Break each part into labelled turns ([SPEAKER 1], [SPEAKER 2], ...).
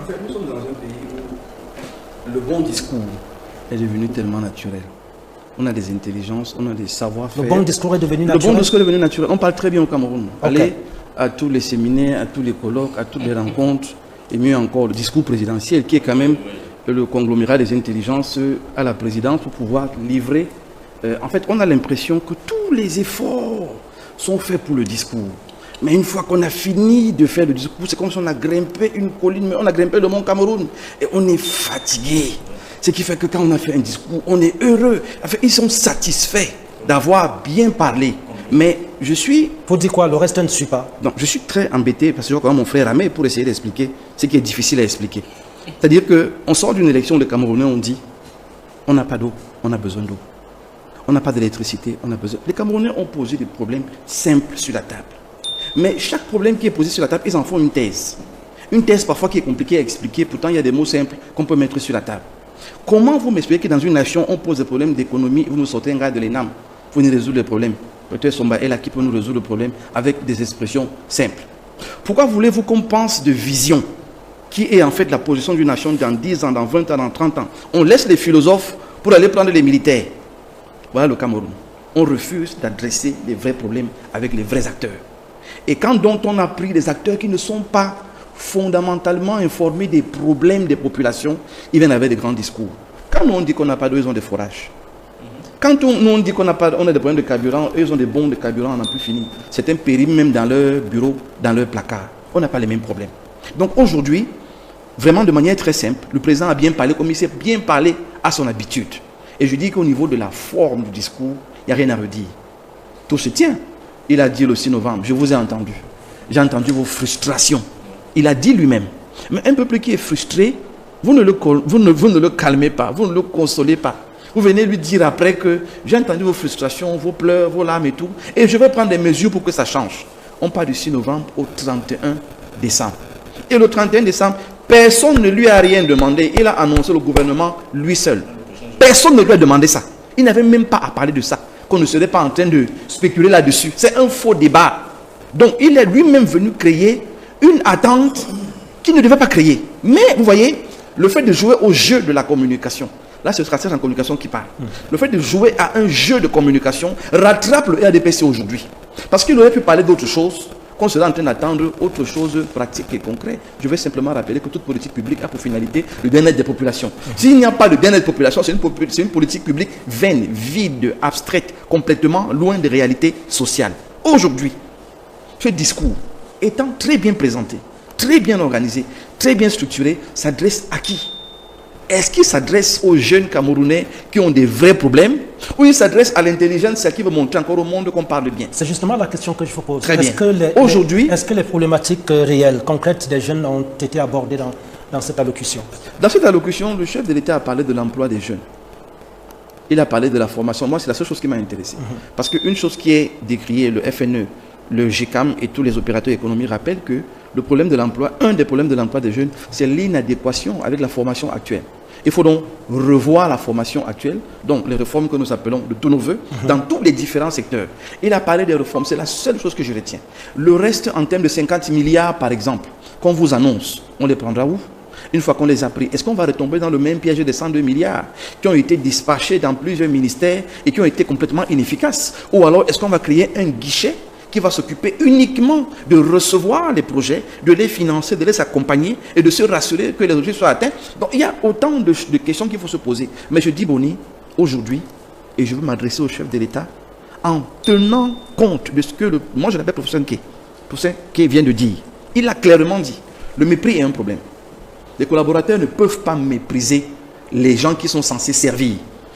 [SPEAKER 1] fait, nous sommes dans un pays où le bon discours est devenu tellement naturel. On a des intelligences, on a des savoir-faire.
[SPEAKER 2] Le bon discours est devenu naturel.
[SPEAKER 1] Le bon discours est devenu naturel. On parle très bien au Cameroun. Allez à tous les séminaires, à tous les colloques, à toutes les rencontres, et mieux encore, le discours présidentiel qui est quand même le conglomérat des intelligences à la présidence pour pouvoir livrer. En fait, on a l'impression que tous les efforts sont faits pour le discours. Mais une fois qu'on a fini de faire le discours, c'est comme si on a grimpé une colline, mais on a grimpé le mont Cameroun et on est fatigué. Ce qui fait que quand on a fait un discours, on est heureux. Enfin, ils sont satisfaits d'avoir bien parlé. Mais je suis...
[SPEAKER 2] Faut dire quoi? Le reste ne suit pas.
[SPEAKER 1] Donc, je suis très embêté parce que je vois quand même mon frère Amé pour essayer d'expliquer ce qui est difficile à expliquer. C'est-à-dire qu'on sort d'une élection de Camerounais, on dit on n'a pas d'eau, on a besoin d'eau. On n'a pas d'électricité, on a besoin. Les Camerounais ont posé des problèmes simples sur la table. Mais chaque problème qui est posé sur la table, ils en font une thèse. Une thèse parfois qui est compliquée à expliquer, pourtant il y a des mots simples qu'on peut mettre sur la table. Comment vous m'expliquez que dans une nation, on pose des problèmes d'économie, vous nous sortez un gars de l'ENAM, vous venez résoudre les problèmes. Peut-être Somba est là qui peut nous résoudre le problème avec des expressions simples. Pourquoi voulez-vous qu'on pense de vision, qui est en fait la position d'une nation dans 10 ans, dans 20 ans, dans 30 ans? On laisse les philosophes pour aller prendre les militaires. Voilà le Cameroun. On refuse d'adresser les vrais problèmes avec les vrais acteurs. Et quand donc on a pris des acteurs qui ne sont pas fondamentalement informés des problèmes des populations, ils viennent avec des grands discours. Quand nous on dit qu'on n'a pas d'eau, ils ont des forages. Quand nous on dit qu'on a des problèmes de carburant, eux ils ont des bombes de carburant, on n'a plus fini. C'est un péril même dans leur bureau, dans leur placard. On n'a pas les mêmes problèmes. Donc aujourd'hui, vraiment de manière très simple, le président a bien parlé comme il sait bien parler à son habitude. Et je dis qu'au niveau de la forme du discours, il n'y a rien à redire. Tout se tient. Il a dit le 6 novembre, je vous ai entendu. J'ai entendu vos frustrations. Il a dit lui-même. Mais un peuple qui est frustré, vous ne le calmez pas, vous ne le consolez pas. Vous venez lui dire après que j'ai entendu vos frustrations, vos pleurs, vos larmes et tout, et je vais prendre des mesures pour que ça change. On part du 6 novembre au 31 décembre. Et le 31 décembre, personne ne lui a rien demandé. Il a annoncé le gouvernement lui seul. Personne ne lui a demandé ça. Il n'avait même pas à parler de ça. Qu'on ne serait pas en train de spéculer là-dessus. C'est un faux débat. Donc, il est lui-même venu créer une attente qu'il ne devait pas créer. Mais, vous voyez, le fait de jouer au jeu de la communication, là, c'est le stratège en communication qui parle. Le fait de jouer à un jeu de communication rattrape le RDPC aujourd'hui. Parce qu'il aurait pu parler d'autre chose, qu'on serait en train d'attendre autre chose pratique et concret. Je vais simplement rappeler que toute politique publique a pour finalité le bien-être des populations. S'il n'y a pas de bien-être des populations, c'est une politique publique vaine, vide, abstraite, complètement loin des réalités sociales. Aujourd'hui, ce discours étant très bien présenté, très bien organisé, très bien structuré, s'adresse à qui? Est-ce qu'il s'adresse aux jeunes Camerounais qui ont des vrais problèmes, ou il s'adresse à l'intelligence, celle qui veut montrer encore au monde qu'on parle bien?
[SPEAKER 2] C'est justement la question que je vous pose.
[SPEAKER 1] Très bien.
[SPEAKER 2] Est-ce que les problématiques réelles, concrètes des jeunes ont été abordées dans cette allocution?
[SPEAKER 1] Dans cette allocution, le chef de l'État a parlé de l'emploi des jeunes. Il a parlé de la formation. Moi, c'est la seule chose qui m'a intéressé. Parce qu'une chose qui est décriée, le FNE, le GCAM et tous les opérateurs économiques rappellent que le problème de l'emploi, un des problèmes de l'emploi des jeunes, c'est l'inadéquation avec la formation actuelle. Il faut donc revoir la formation actuelle, donc les réformes que nous appelons de tous nos voeux, dans tous les différents secteurs. Il a parlé des réformes, c'est la seule chose que je retiens. Le reste, en termes de 50 milliards, par exemple, qu'on vous annonce, on les prendra où? Une fois qu'on les a pris, est-ce qu'on va retomber dans le même piège des 102 milliards qui ont été dispatchés dans plusieurs ministères et qui ont été complètement inefficaces? Ou alors, est-ce qu'on va créer un guichet qui va s'occuper uniquement de recevoir les projets, de les financer, de les accompagner et de se rassurer que les objectifs soient atteints? Donc il y a autant de questions qu'il faut se poser. Mais je dis, Boni, aujourd'hui, et je veux m'adresser au chef de l'État, en tenant compte de ce que moi je l'appelle professeur Nké vient de dire. Il a clairement dit, le mépris est un problème. Les collaborateurs ne peuvent pas mépriser les gens qui sont censés servir.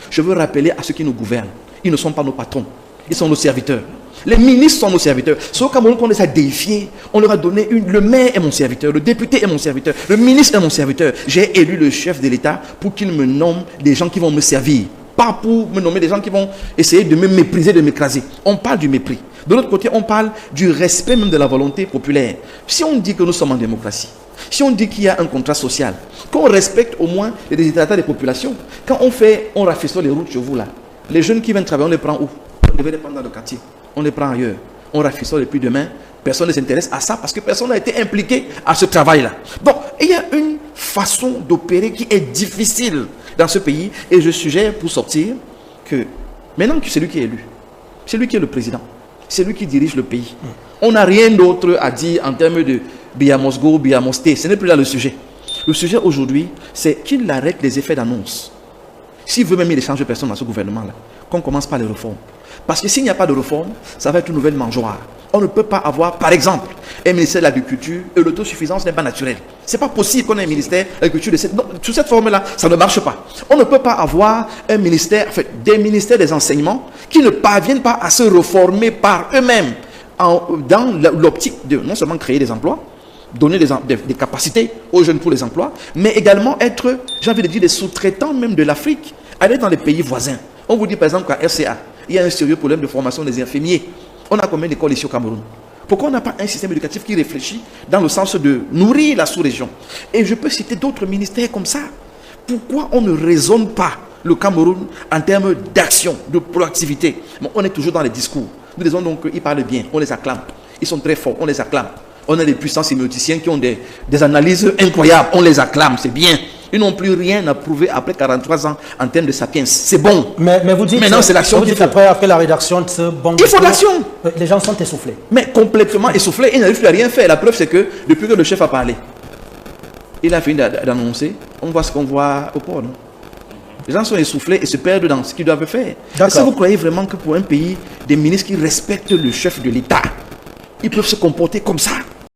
[SPEAKER 1] Je veux rappeler à ceux qui nous gouvernent, ils ne sont pas nos patrons, ils sont nos serviteurs. Les ministres sont nos serviteurs. C'est au Cameroun qu'on les a déifiés. On leur a donné le maire est mon serviteur, le député est mon serviteur, le ministre est mon serviteur. J'ai élu le chef de l'État pour qu'il me nomme des gens qui vont me servir. Pas pour me nommer des gens qui vont essayer de me mépriser, de m'écraser. On parle du mépris. De l'autre côté, on parle du respect même de la volonté populaire. Si on dit que nous sommes en démocratie, si on dit qu'il y a un contrat social, qu'on respecte au moins les désirata des populations, quand on rafistole les routes chez vous là, les jeunes qui viennent travailler, on les prend où? On devait les prendre dans le quartier. On les prend ailleurs. On rafistole et puis demain, personne ne s'intéresse à ça parce que personne n'a été impliqué à ce travail-là. Donc, il y a une façon d'opérer qui est difficile dans ce pays. Et je suggère pour sortir que maintenant que c'est lui qui est élu, c'est lui qui est le président, c'est lui qui dirige le pays. On n'a rien d'autre à dire en termes de Biamosgo, Biamosté. Ce n'est plus là le sujet. Le sujet aujourd'hui, c'est qu'il arrête les effets d'annonce. S'il veut même il échange de personnes dans ce gouvernement-là, qu'on commence par les réformes. Parce que s'il n'y a pas de réforme, ça va être une nouvelle mangeoire. On ne peut pas avoir, par exemple, un ministère de l'Agriculture et l'autosuffisance n'est pas naturelle. Ce n'est pas possible qu'on ait un ministère de l'Agriculture sous cette forme-là, ça ne marche pas. On ne peut pas avoir un ministère, en fait, des ministères des enseignements qui ne parviennent pas à se reformer par eux-mêmes dans l'optique de non seulement créer des emplois, donner des capacités aux jeunes pour les emplois, mais également être, j'ai envie de dire, des sous-traitants même de l'Afrique, aller dans les pays voisins. On vous dit par exemple qu'à RCA, il y a un sérieux problème de formation des infirmiers. On a combien d'écoles ici au Cameroun? Pourquoi on n'a pas un système éducatif qui réfléchit dans le sens de nourrir la sous-région? Et je peux citer d'autres ministères comme ça. Pourquoi on ne raisonne pas le Cameroun en termes d'action, de proactivité? Bon, on est toujours dans les discours. Nous disons donc qu'ils parlent bien, on les acclame. Ils sont très forts, on les acclame. On a des puissants sémioticiens qui ont des analyses incroyables, on les acclame, c'est bien. Ils n'ont plus rien à prouver après 43 ans en termes de sapiens. C'est bon.
[SPEAKER 2] Mais vous dites,
[SPEAKER 1] maintenant, c'est l'action qu'il faut.
[SPEAKER 2] Après la rédaction de ce bon
[SPEAKER 1] il faut l'action.
[SPEAKER 2] Les gens sont essoufflés.
[SPEAKER 1] Mais complètement essoufflés. Ils n'arrivent plus à rien faire. La preuve, c'est que depuis que le chef a parlé, il a fini d'annoncer. On voit ce qu'on voit au port. Non? Les gens sont essoufflés et se perdent dans ce qu'ils doivent faire. Est-ce que vous croyez vraiment que pour un pays, des ministres qui respectent le chef de l'État, ils peuvent se comporter comme ça?